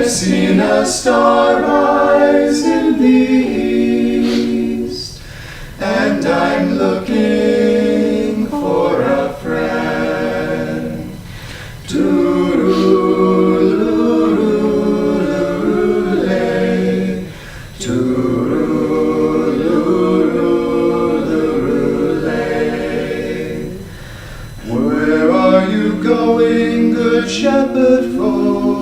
I've seen a star rise in the east, and I'm looking for a friend. Tooroo-loo-loo-loo-lay, tooroo-loo-loo-lay. Where are you going, good shepherd folk?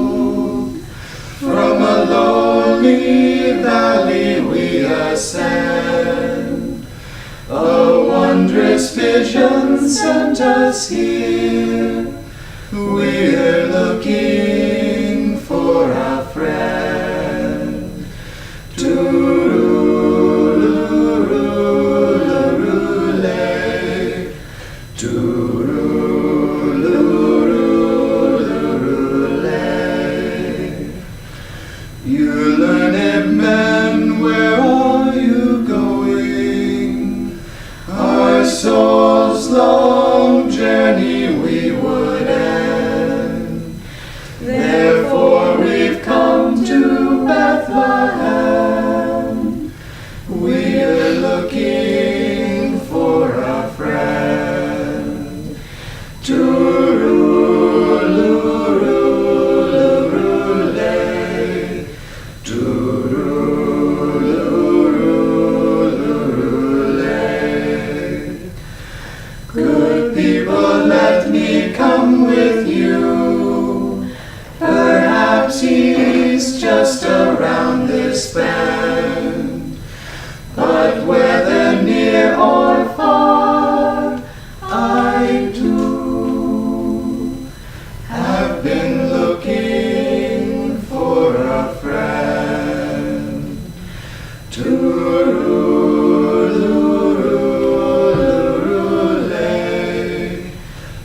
From a lonely valley we ascend. A wondrous vision sent us here. We're looking for a friend. Tooroo-loo-loo-loo-lay, tooroo-loo-loo-lay. You learned men, where are you going? Our soul's long journey we would end. Therefore we've come to Bethlehem. We're looking for a friend. Tooroo-loo-loo-loo-lay, tooroo-loo-loo-lay. Good people, let me come with you. Perhaps he's just around this bend. But whether near or far, I too have been looking for a friend. Tooroo-loo-loo-lay,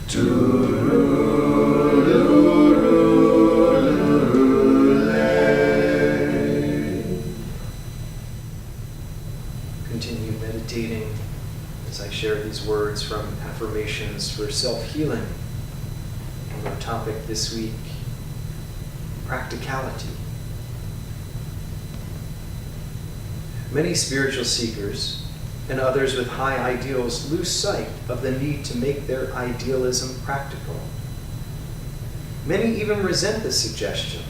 tooroo-loo-loo-lay. Continue meditating as I share these words from Affirmations for Self-Healing on our topic this week, practicality. Many spiritual seekers and others with high ideals lose sight of the need to make their idealism practical. Many even resent the suggestion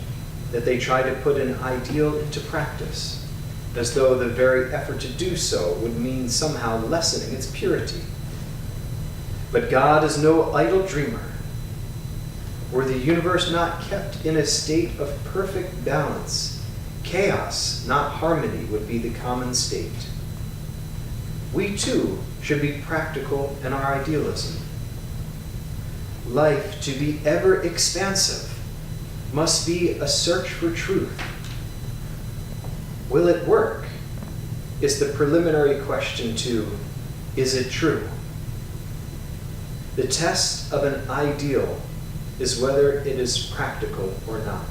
that they try to put an ideal into practice, as though the very effort to do so would mean somehow lessening its purity. But God is no idle dreamer. Were the universe not kept in a state of perfect balance, chaos, not harmony, would be the common state. We too should be practical in our idealism. Life, to be ever expansive, must be a search for truth. Will it work? Is the preliminary question to, is it true? The test of an ideal is whether it is practical or not.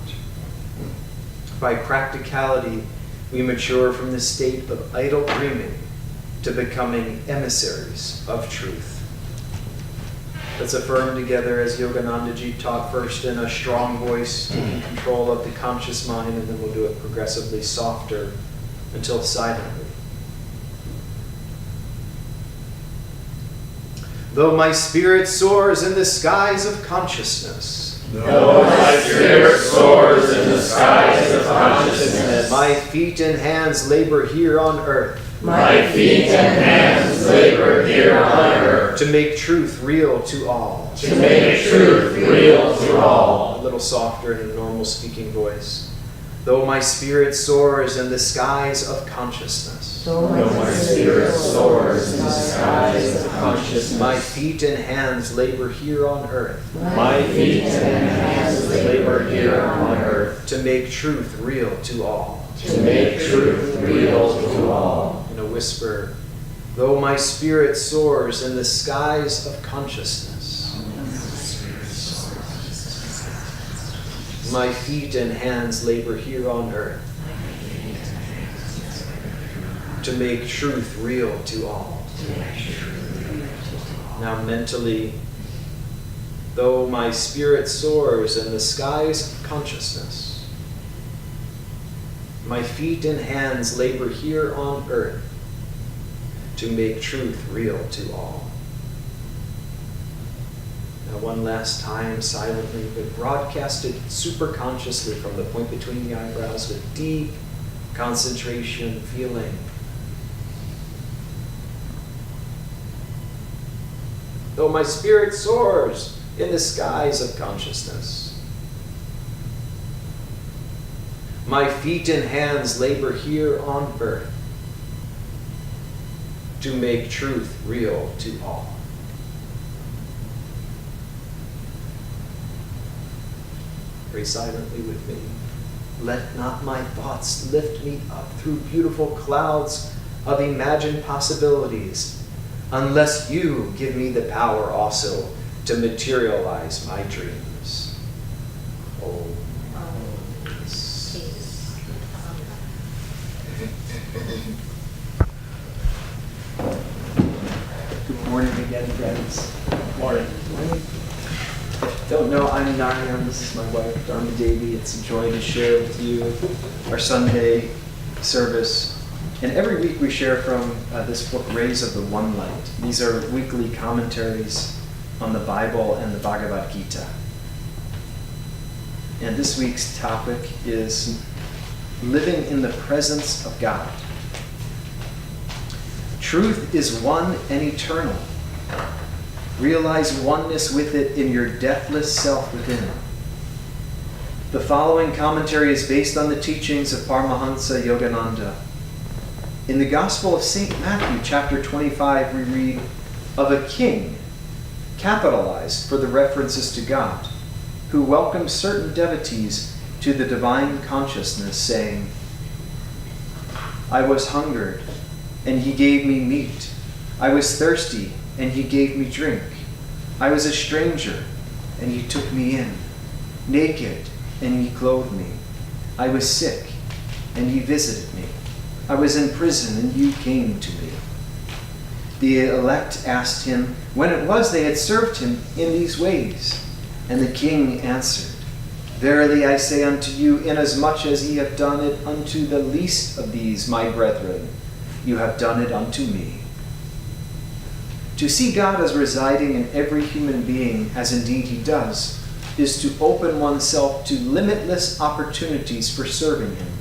By practicality, we mature from the state of idle dreaming to becoming emissaries of truth. Let's affirm together as Yoganandaji taught, first in a strong voice, taking control of the conscious mind, and then we'll do it progressively softer until silently. Though my spirit soars in the skies of consciousness, Though my spirit soars in the skies of consciousness, my feet and hands labor here on earth. My feet and hands labor here on earth. To make truth real to all. To make truth real to all. A little softer in a normal speaking voice. Though my spirit soars in the skies of consciousness. Though my spirit soars in the skies of consciousness. My feet and hands labor here on earth. My feet and hands labor here on earth. To make truth real to all. To make truth real to all. In a whisper, though my spirit soars in the skies of consciousness. My feet and hands labor here on earth. To make truth real to all. Now mentally, though my spirit soars in the skies of consciousness. My feet and hands labor here on earth to make truth real to all. Now, one last time, silently, but broadcasted superconsciously from the point between the eyebrows with deep concentration, feeling. Though my spirit soars in the skies of consciousness, my feet and hands labor here on earth to make truth real to all. Pray silently with me. Let not my thoughts lift me up through beautiful clouds of imagined possibilities, unless you give me the power also to materialize my dreams. Oh. Good morning again, friends. Morning. If you don't know, I'm Narayan. This is my wife, Dharmadevi. It's a joy to share with you our Sunday service. And every week we share from this book, Rays of the One Light. These are weekly commentaries on the Bible and the Bhagavad Gita. And this week's topic is living in the presence of God. Truth is one and eternal. Realize oneness with it in your deathless self within. The following commentary is based on the teachings of Paramahansa Yogananda. In the Gospel of St. Matthew, chapter 25, we read of a king, capitalized for the references to God, who welcomed certain devotees to the divine consciousness, saying, I was hungered, and he gave me meat. I was thirsty, and he gave me drink. I was a stranger, and he took me in. Naked, and he clothed me. I was sick, and he visited me. I was in prison, and you came to me. The elect asked him when it was they had served him in these ways. And the king answered, Verily I say unto you, inasmuch as ye have done it unto the least of these my brethren, you have done it unto me. To see God as residing in every human being, as indeed he does, is to open oneself to limitless opportunities for serving him.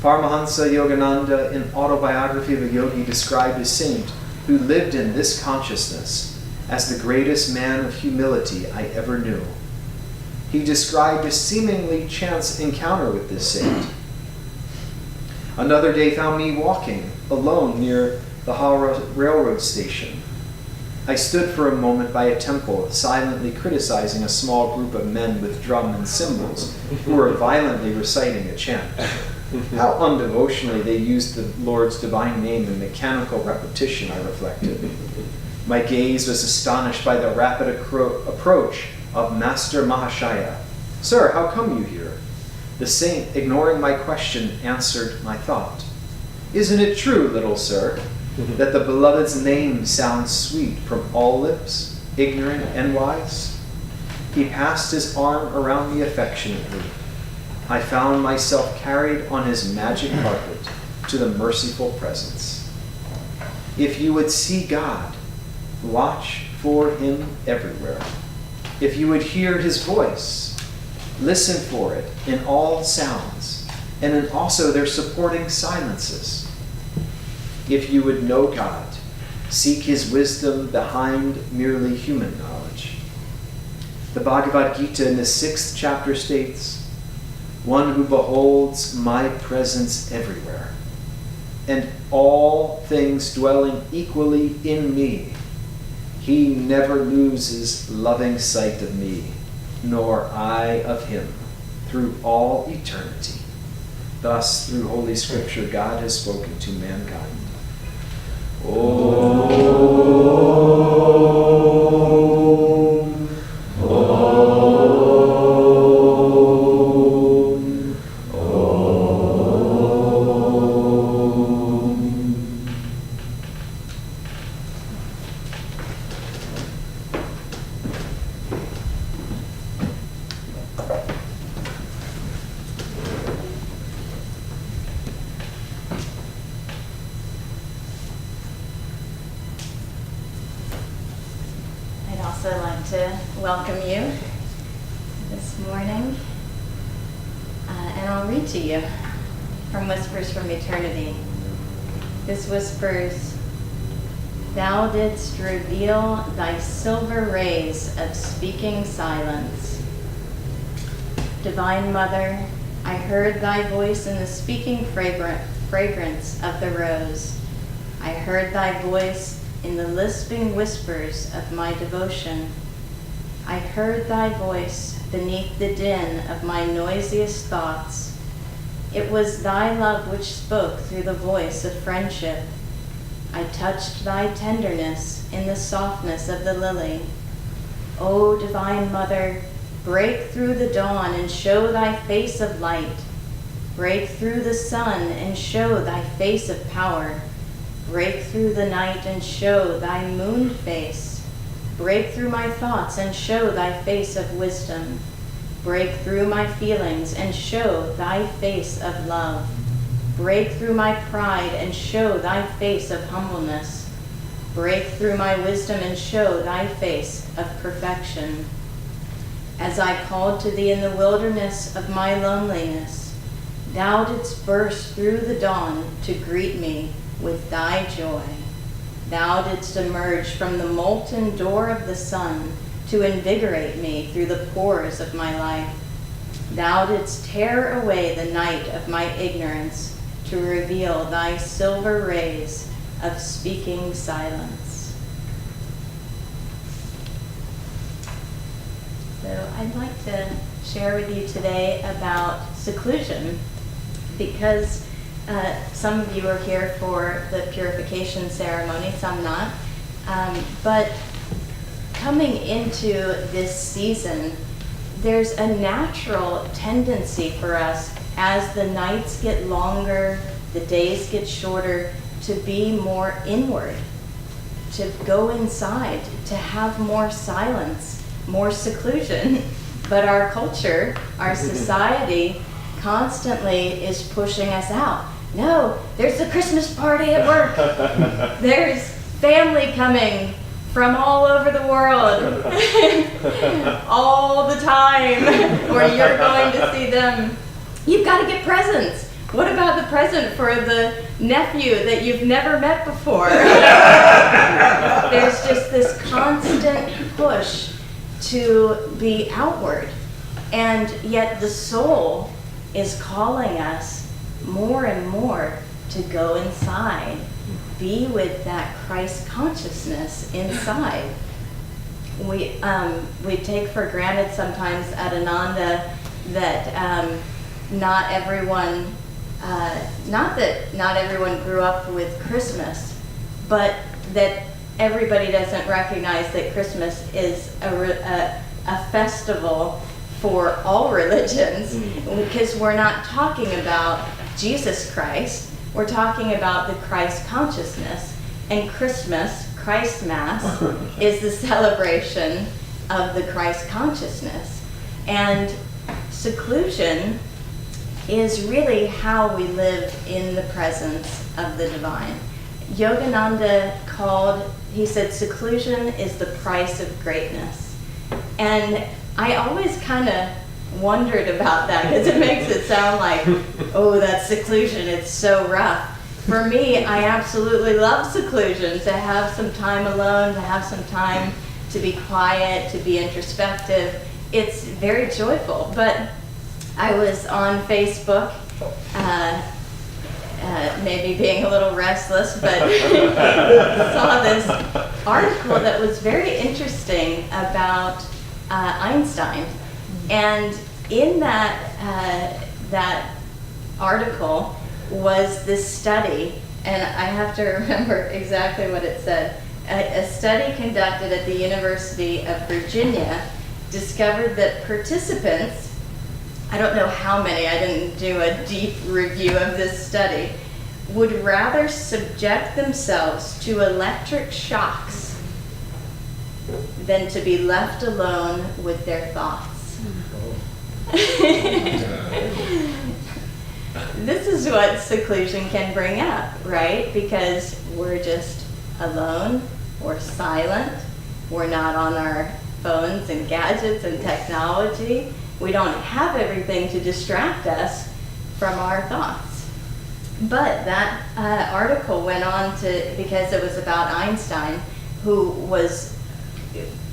Paramahansa Yogananda, in Autobiography of a Yogi, described a saint who lived in this consciousness as the greatest man of humility I ever knew. He described a seemingly chance encounter with this saint. Another day found me walking alone near the Howrah railroad station. I stood for a moment by a temple, silently criticizing a small group of men with drum and cymbals who were violently reciting a chant. How undevotionally they used the Lord's divine name in mechanical repetition, I reflected. My gaze was astonished by the rapid approach of Master Mahashaya. Sir, how come you here? The saint, ignoring my question, answered my thought. Isn't it true, little sir, that the beloved's name sounds sweet from all lips, ignorant and wise? He passed his arm around me affectionately. I found myself carried on his magic carpet to the merciful presence. If you would see God, watch for him everywhere. If you would hear his voice, listen for it in all sounds, and in also their supporting silences. If you would know God, seek his wisdom behind merely human knowledge. The Bhagavad Gita in the 6th chapter states, one who beholds my presence everywhere, and all things dwelling equally in me, he never loses loving sight of me, nor I of him, through all eternity. Thus, through Holy Scripture, God has spoken to mankind. Om. to welcome you this morning, and I'll read to you from Whispers from Eternity. This whispers, "Thou didst reveal thy silver rays of speaking silence. Divine Mother, I heard thy voice in the speaking fragrance of the rose. I heard thy voice in the lisping whispers of my devotion. I heard thy voice beneath the din of my noisiest thoughts. It was thy love which spoke through the voice of friendship. I touched thy tenderness in the softness of the lily. O Divine Mother, break through the dawn and show thy face of light. Break through the sun and show thy face of power. Break through the night and show thy mooned face. Break through my thoughts and show thy face of wisdom. Break through my feelings and show thy face of love. Break through my pride and show thy face of humbleness. Break through my wisdom and show thy face of perfection. As I called to thee in the wilderness of my loneliness, thou didst burst through the dawn to greet me with thy joy. Thou didst emerge from the molten door of the sun to invigorate me through the pores of my life. Thou didst tear away the night of my ignorance to reveal thy silver rays of speaking silence." So I'd like to share with you today about seclusion, because some of you are here for the purification ceremony, some not. But coming into this season, there's a natural tendency for us as the nights get longer, the days get shorter, to be more inward, to go inside, to have more silence, more seclusion. But our culture, our society, constantly is pushing us out. No, there's a Christmas party at work. There's family coming from all over the world all the time, or you're going to see them. You've got to get presents. What about the present for the nephew that you've never met before? There's just this constant push to be outward, and yet the soul is calling us more and more to go inside, be with that Christ consciousness inside. We take for granted sometimes at Ananda that not everyone grew up with Christmas, but that everybody doesn't recognize that Christmas is a festival for all religions, because we're not talking about Jesus Christ, we're talking about the Christ consciousness. And Christmas, Christ Mass, is the celebration of the Christ consciousness. And seclusion is really how we live in the presence of the divine. Yogananda he said, seclusion is the price of greatness. And I always kind of wondered about that, because it makes it sound like, oh, that's seclusion, it's so rough. For me, I absolutely love seclusion, to have some time alone, to have some time to be quiet, to be introspective. It's very joyful. But I was on Facebook, maybe being a little restless, but saw this article that was very interesting about Einstein. And in that article was this study, and I have to remember exactly what it said. A study conducted at the University of Virginia discovered that participants, I don't know how many, I didn't do a deep review of this study, would rather subject themselves to electric shocks than to be left alone with their thoughts. This is what seclusion can bring up, right? Because we're just alone, we're silent, we're not on our phones and gadgets and technology. We don't have everything to distract us from our thoughts. But that article went on to, because it was about Einstein, who was,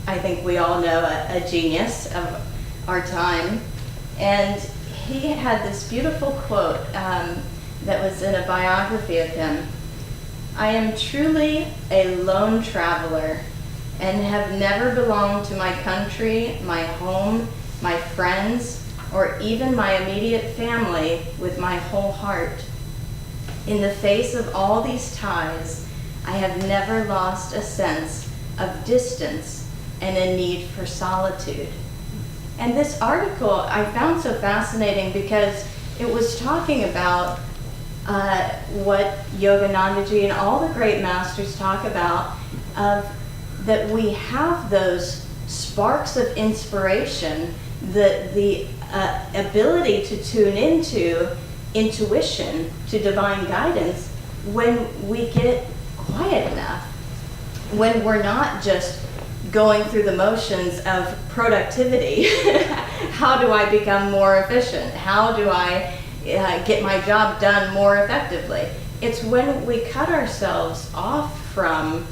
I think we all know, a genius of our time. And he had this beautiful quote that was in a biography of him. "I am truly a lone traveler and have never belonged to my country, my home, my friends, or even my immediate family with my whole heart. In the face of all these ties, I have never lost a sense of distance and a need for solitude." And this article I found so fascinating because it was talking about what Yoganandaji and all the great masters talk about, that we have those sparks of inspiration, the ability to tune into intuition, to divine guidance, when we get quiet enough, when we're not just going through the motions of productivity. How do I become more efficient? How do I get my job done more effectively? It's when we cut ourselves off from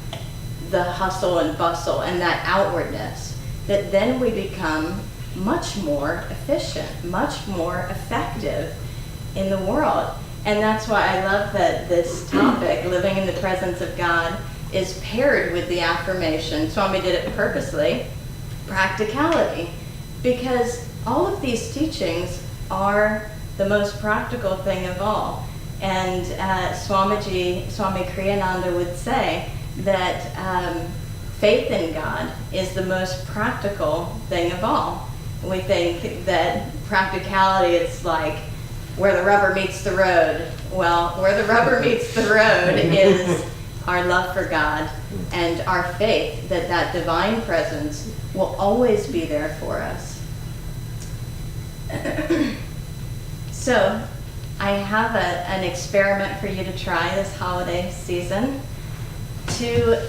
the hustle and bustle and that outwardness that then we become much more efficient, much more effective in the world. And that's why I love that this topic, living in the presence of God, is paired with the affirmation. Swami did it purposely, practicality, because all of these teachings are the most practical thing of all. And Swami Kriyananda would say that faith in God is the most practical thing of all. We think that practicality is like where the rubber meets the road. Well, where the rubber meets the road is our love for God and our faith that that divine presence will always be there for us. So, I have an experiment for you to try this holiday season. To,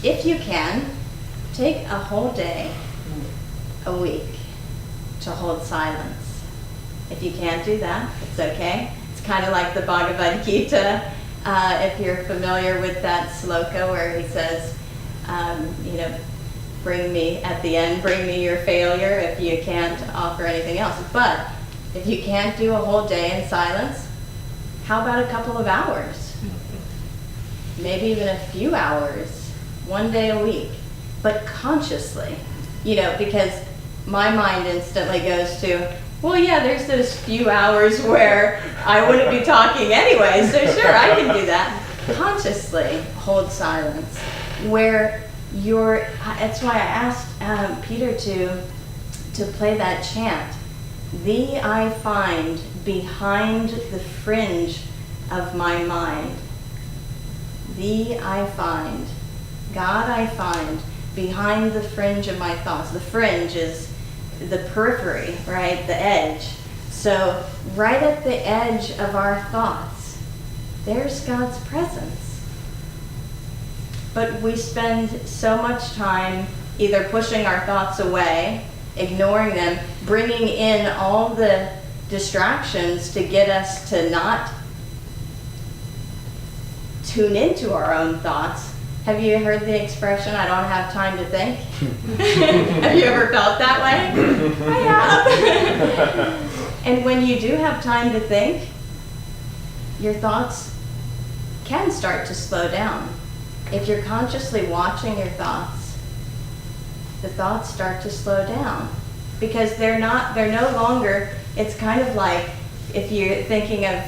if you can, take a whole day, a week, to hold silence. If you can't do that, it's okay. It's kind of like the Bhagavad Gita. If you're familiar with that sloka where he says, bring me, at the end, bring me your failure if you can't offer anything else. But if you can't do a whole day in silence, how about a couple of hours? Maybe even a few hours, one day a week, but consciously, because my mind instantly goes to, well, yeah, there's those few hours where I wouldn't be talking anyway, so sure, I can do that. Consciously hold silence, where that's why I asked Peter to play that chant. Thee I find behind the fringe of my mind. Thee I find, God I find behind the fringe of my thoughts. The fringe is the periphery, right? The edge. So right at the edge of our thoughts, there's God's presence. But we spend so much time either pushing our thoughts away, ignoring them, bringing in all the distractions to get us to not tune into our own thoughts. Have you heard the expression, I don't have time to think? Have you ever felt that way? I have. And when you do have time to think, your thoughts can start to slow down. If you're consciously watching your thoughts, the thoughts start to slow down. Because they're no longer, it's kind of like if you're thinking of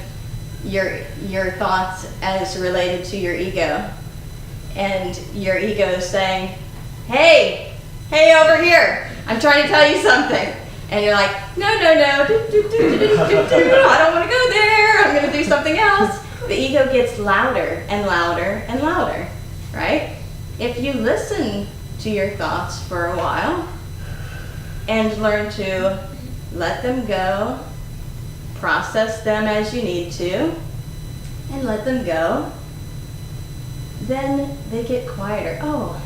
your thoughts as related to your ego. And your ego is saying, hey over here, I'm trying to tell you something. And you're like, no, I don't want to go there, I'm going to do something else. The ego gets louder and louder and louder, right? If you listen to your thoughts for a while and learn to let them go, process them as you need to, and let them go, then they get quieter. Oh,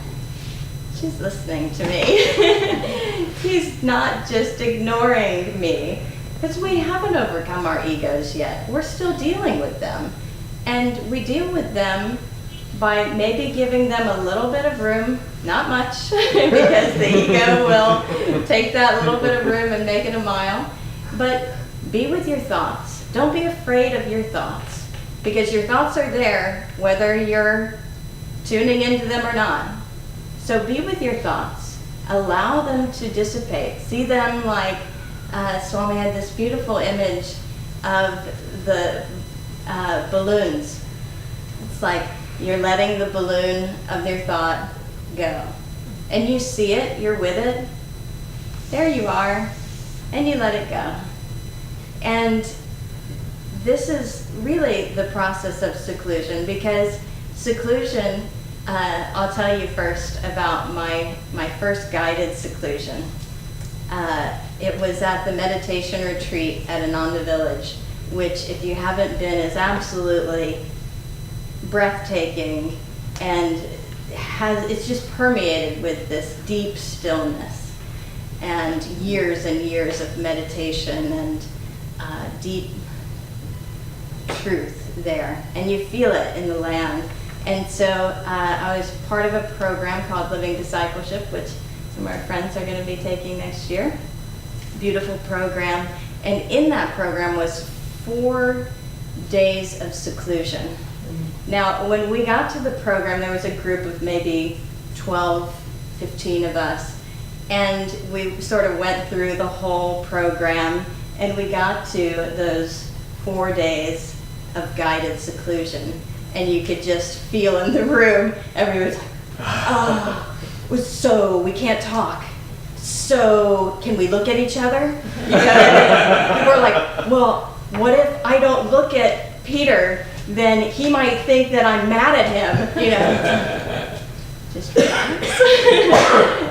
she's listening to me. He's not just ignoring me. Because we haven't overcome our egos yet. We're still dealing with them. And we deal with them by maybe giving them a little bit of room, not much, because the ego will take that little bit of room and make it a mile. But be with your thoughts. Don't be afraid of your thoughts, because your thoughts are there whether you're tuning into them or not. So be with your thoughts. Allow them to dissipate. See them like Swami had this beautiful image of the balloons. It's like you're letting the balloon of your thought go. And you see it, you're with it. There you are, and you let it go. And this is really the process of seclusion, because seclusion, I'll tell you first about my first guided seclusion. It was at the meditation retreat at Ananda Village, which, if you haven't been, is absolutely breathtaking, and it's just permeated with this deep stillness and years of meditation and deep truth there, and you feel it in the land. And so I was part of a program called Living Discipleship, which some of our friends are going to be taking next year. Beautiful program. And in that program was 4 days of seclusion. Now, when we got to the program, there was a group of maybe 12, 15 of us, and we sort of went through the whole program, and we got to those 4 days of guided seclusion, and you could just feel in the room, everybody was like, oh, so we can't talk. So can we look at each other? You know what I mean? We're like, well, what if I don't look at Peter? Then he might think that I'm mad at him, you know. Just relax.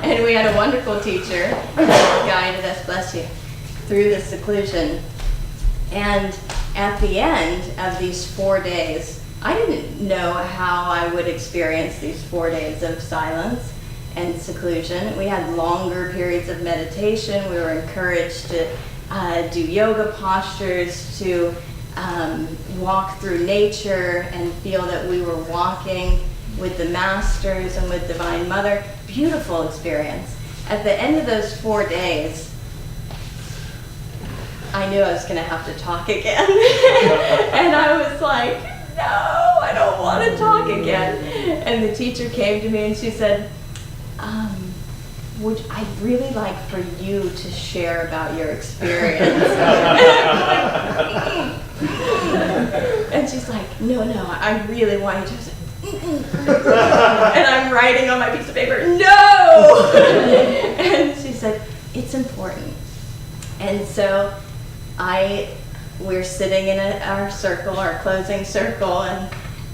And we had a wonderful teacher who guided us, bless you, through the seclusion. And at the end of these 4 days, I didn't know how I would experience these 4 days of silence and seclusion. We had longer periods of meditation. We were encouraged to do yoga postures, to walk through nature and feel that we were walking with the masters and with Divine Mother. Beautiful experience. At the end of those 4 days, I knew I was going to have to talk again. And I was like, no, I don't want to talk again. And the teacher came to me and she said, I'd really like for you to share about your experience. And she's like, no, I really want you to. I was like, and I'm writing on my piece of paper, no! And she said, it's important. And so we're sitting in our circle, our closing circle,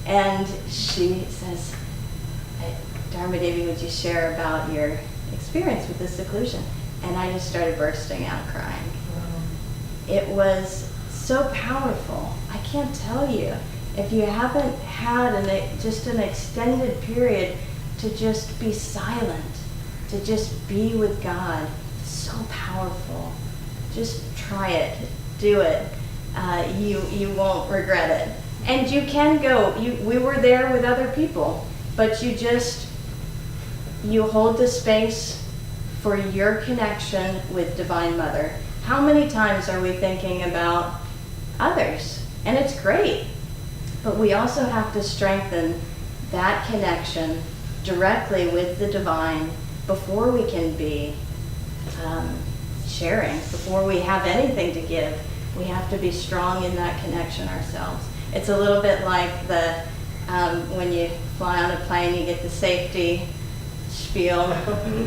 and she says, Dharmadevi, would you share about your experience with the seclusion? And I just started bursting out crying. It was so powerful. I can't tell you. If you haven't had just an extended period to just be silent, to just be with God, it's so powerful. Just try it. Do it. You won't regret it. And you can go. We were there with other people, but you hold the space for your connection with Divine Mother. How many times are we thinking about others? And it's great, but we also have to strengthen that connection directly with the Divine before we can be sharing, before we have anything to give. We have to be strong in that connection ourselves. It's a little bit like when you fly on a plane, you get the safety spiel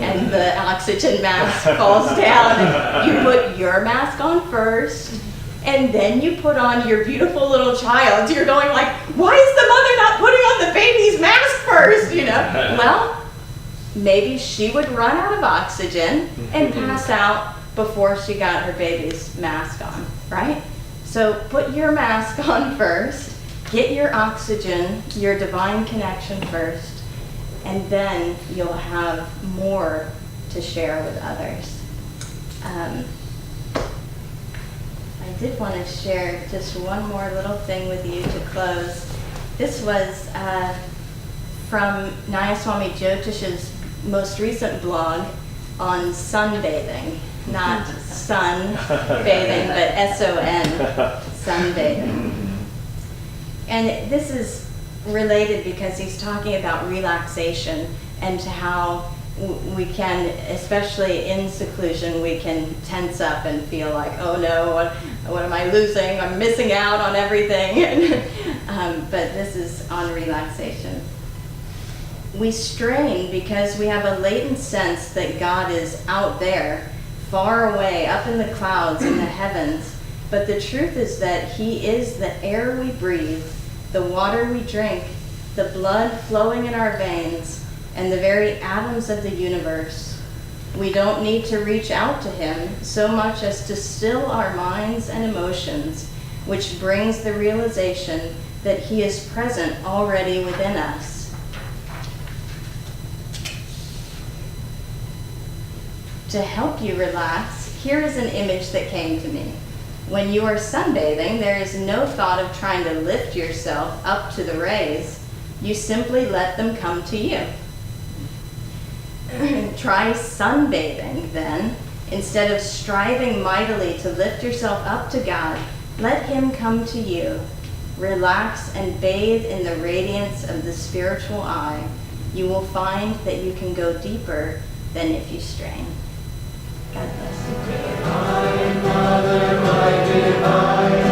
and the oxygen mask falls down, and you put your mask on first, and then you put on your beautiful little child. You're going like, why is the mother not putting on the baby's mask first, you know? Well, maybe she would run out of oxygen and pass out before she got her baby's mask on, right? So put your mask on first, get your oxygen, your divine connection first, and then you'll have more to share with others. I did want to share just one more little thing with you to close. This was from Nayaswami Jyotish's most recent blog on sunbathing, not sun bathing, but S-O-N, sunbathing. And this is related because he's talking about relaxation and how we can, especially in seclusion, we can tense up and feel like, oh no, what am I losing? I'm missing out on everything. But this is on relaxation. We strain because we have a latent sense that God is out there, far away, up in the clouds, in the heavens. But the truth is that He is the air we breathe, the water we drink, the blood flowing in our veins, and the very atoms of the universe. We don't need to reach out to Him so much as to still our minds and emotions, which brings the realization that He is present already within us. To help you relax, here is an image that came to me. When you are sunbathing, there is no thought of trying to lift yourself up to the rays. You simply let them come to you. Try sunbathing then. Instead of striving mightily to lift yourself up to God, let Him come to you. Relax and bathe in the radiance of the spiritual eye. You will find that you can go deeper than if you strain. God bless you. Divine Mother, my divine